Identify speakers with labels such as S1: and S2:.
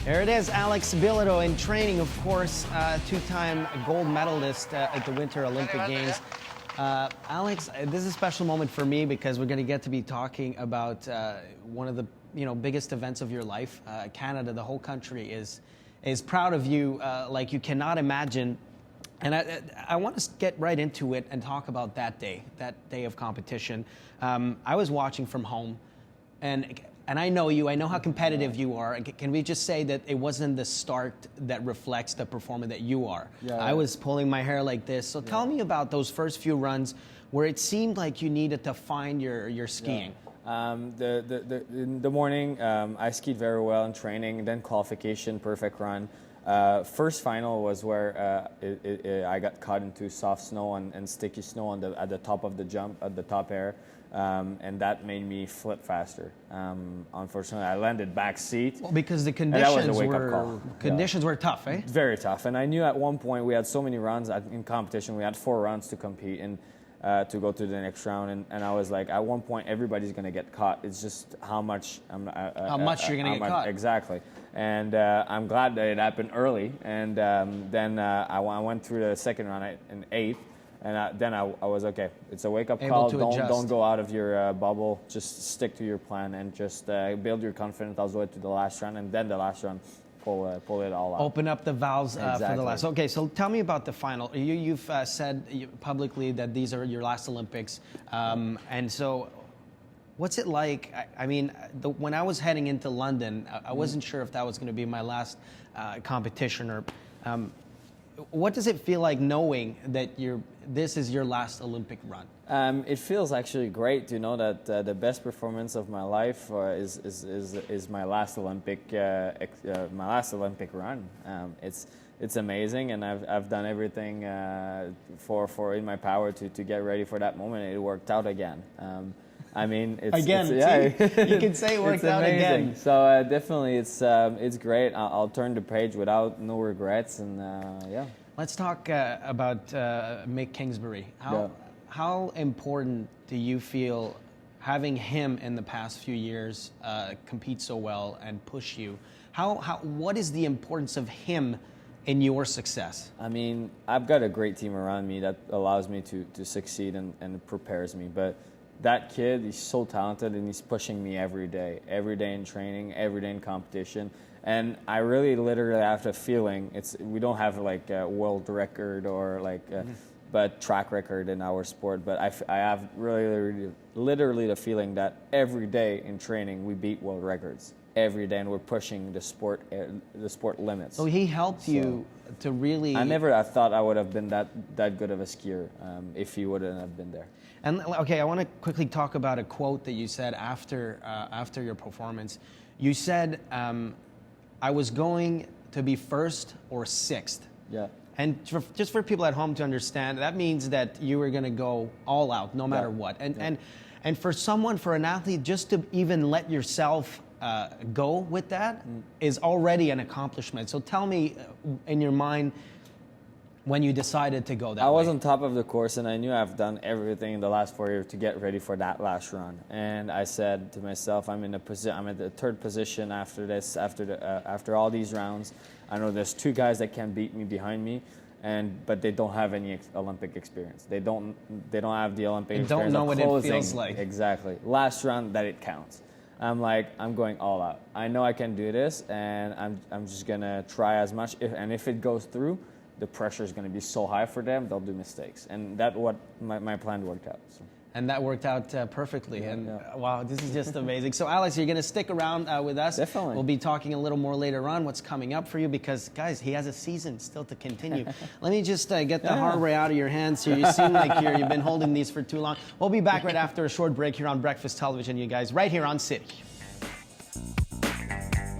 S1: There it is, Alex Bilodeau in training, of course, two-time gold medalist at the Winter Olympic Games. Alex, this is a special moment for me because we're going to get to be talking about one of the biggest events of your life. Canada, the whole country is proud of you like you cannot imagine. And I want to get right into it and talk about that day of competition. I was watching from home, and I know you. I know how competitive you are. Can we just say that it wasn't the start that reflects the performer that you are?
S2: Yeah.
S1: I was pulling my hair like this. So tell me about those first few runs where it seemed like you needed to find your skiing.
S2: Yeah. In the morning, I skied very well in training. Then qualification, perfect run. First final was where I got caught into soft snow and sticky snow at the top of the jump, at the top air. And that made me flip faster. Unfortunately, I landed back seat.
S1: Well, because the conditions were tough, eh?
S2: Very tough. And I knew at one point we had so many runs in competition. We had 4 rounds to compete and to go to the next round. And I was like, at one point, everybody's going to get caught. It's just how much you're
S1: going to get caught.
S2: Exactly. And I'm glad that it happened early. And then I went through the second round in 8th. And then I was okay. It's a wake-up call. Don't go out of your bubble. Just stick to your plan and just build your confidence all the way to the last round. And then the last round, pull it all out.
S1: Open up the valves
S2: Exactly.
S1: for the last. Okay, so tell me about the final. You've said publicly that these are your last Olympics. And so what's it like? I mean, when I was heading into London, I wasn't sure if that was going to be my last competition or... what does it feel like knowing that this is your last Olympic run?
S2: It feels actually great to know that the best performance of my life is my last Olympic run. It's amazing, and I've done everything for in my power to get ready for that moment. It worked out again. I mean, you
S1: can say it worked out again.
S2: So definitely, it's great. I'll turn the page without no regrets, and yeah.
S1: Let's talk about Kingsbury. How important do you feel having him in the past few years compete so well and push you? What is the importance of him in your success?
S2: I mean, I've got a great team around me that allows me to succeed and prepares me, but that kid, he's so talented and he's pushing me every day in training, every day in competition. And I really literally have the feeling, we don't have like a world record or like but track record in our sport, but I have really literally the feeling that every day in training we beat world records. Every day, and we're pushing the sport limits.
S1: So he helped you to really...
S2: I thought I would have been that good of a skier if he wouldn't have been there.
S1: And okay, I want to quickly talk about a quote that you said after your performance. You said, I was going to be 1st or 6th.
S2: Yeah.
S1: And just for people at home to understand, that means that you were going to go all out, no matter what. And for an athlete, just to even let yourself go with that is already an accomplishment. So tell me, in your mind, when you decided to go that way.
S2: I was on top of the course, and I knew I've done everything in the last 4 years to get ready for that last run. And I said to myself, I'm at the 3rd position after this, after all these rounds. I know there's 2 guys that can beat me behind me, but they don't have any Olympic experience. They don't have the Olympic experience.
S1: They don't know what it feels like.
S2: Exactly. Last round, that it counts. I'm going all out. I know I can do this, and I'm just gonna try as much. And if it goes through, the pressure is going to be so high for them, they'll do mistakes. And that's what my plan worked out. So.
S1: And that worked out perfectly. Wow, this is just amazing. So, Alex, you're going to stick around with us.
S2: Definitely.
S1: We'll be talking a little more later on what's coming up for you because, guys, he has a season still to continue. Let me just get the hard way out of your hands here. You seem like you've been holding these for too long. We'll be back right after a short break here on Breakfast Television, you guys, right here on City.